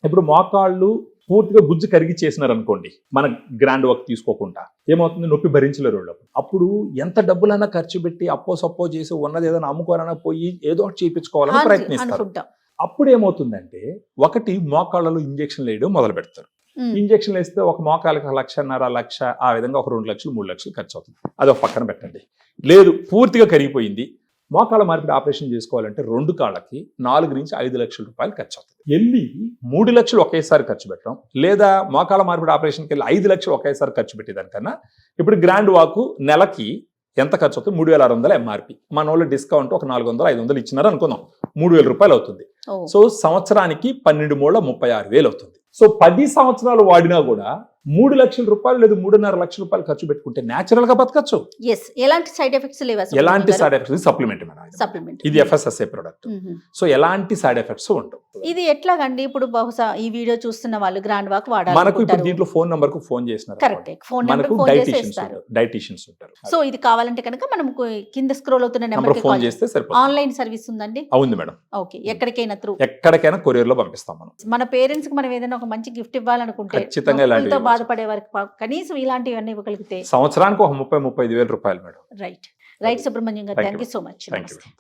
ఇప్పుడు మోకాళ్ళు పూర్తిగా గుజ్జు కరిగి చేసినారు అనుకోండి, మన గ్రాండ్ వర్క్ తీసుకోకుండా ఏమవుతుంది, నొప్పి భరించలేరు వాళ్ళు. అప్పుడు ఎంత డబ్బులైనా ఖర్చు పెట్టి అప్పో సప్పో చేసి ఉన్నది ఏదైనా అమ్ముకోవాలన్నా పోయి ఏదో ఒకటి చేయించుకోవాలని ప్రయత్నిస్తారు. అప్పుడు ఏమవుతుందంటే, ఒకటి మోకాళ్ళలో ఇంజక్షన్లు వేయడం మొదలు పెడతారు. ఇంజక్షన్లు వేస్తే ఒక మోకాళ్ళకి 1.5 లక్ష, ఆ విధంగా ఒక 2 లక్షలు 3 లక్షలు ఖర్చు అవుతుంది. అది ఒక పక్కన పెట్టండి. లేదు పూర్తిగా కరిగిపోయింది, మోకాళ్ళ మార్పిడి ఆపరేషన్ చేసుకోవాలంటే 2 కాళ్ళకి 4 నుంచి 5 లక్షల రూపాయలు ఖర్చు అవుతుంది. వెళ్ళి 3 లక్షలు ఒకేసారి ఖర్చు పెట్టడం, లేదా మోకాళ్ళ మార్పిడి ఆపరేషన్కి వెళ్ళి 5 లక్షలు ఒకేసారి ఖర్చు పెట్టేదానికన్నా ఇప్పుడు గ్రాండ్ వాకు నెలకి ఎంత ఖర్చు అవుతుంది, 3,600 ఎంఆర్పి. మన వాళ్ళు డిస్కౌంట్ ఒక 400-500 ఇచ్చినారు అనుకుందాం, 3,000 రూపాయలు అవుతుంది. సో సంవత్సరానికి 12 మూళ్ళ 36,000 అవుతుంది. సో 10 సంవత్సరాలు వాడినా కూడా 3 లక్షల రూపాయలు లేదా 3.5 లక్షల రూపాయలు ఖర్చు పెట్టుకుంటే న్యాచురల్ గా బతకచ్చు. ఎలాంటి సైడ్ ఎఫెక్ట్స్ లేవు. ఎలాంటి సైడ్ ఎఫెక్ట్స్, సప్లిమెంట్ ఇది FSSA ప్రొడక్ట్. సో ఎలాంటి సైడ్ ఎఫెక్ట్స్ ఉండవు. ఇది ఎట్లాగండి, ఇప్పుడు బహుశా ఈ వీడియో చూస్తున్న వాళ్ళు గ్రాండ్ వాక్ వాడాలి, మనకు ఇప్పుడు దీంట్లో ఫోన్ నంబర్ కు ఫోన్ చేసినారు, కరెక్ట్, ఫోన్ నంబర్ ఫోన్ చేస్తారు, డైటీషియన్స్ ఉంటారు. సో ఇది కావాలంటే కనుక మనం కింద స్క్రోల్ అవుతున్న నెంబర్ కి ఫోన్ చేస్తే సరిపోతుంది. ఆన్లైన్ సర్వీస్ ఉందండి? అవును మేడం. ఓకే, ఎక్కడికైనా కొరియర్ లో పంపిస్తాం. మన పేరెంట్స్ కి మనం ఏదైనా ఒక మంచి గిఫ్ట్ ఇవ్వాలనుకుంటే, ఖచ్చితంగా ఇలాంటివి బాధపడే వారికి కనీసం ఇలాంటివన్నీ ఇవ్వగలిగితే సంవత్సరానికి ఒక 30-35 వేల రూపాయలు మేడం. రైట్ సుబ్రహ్మణ్యం గారు, థ్యాంక్ యూ సో మచ్.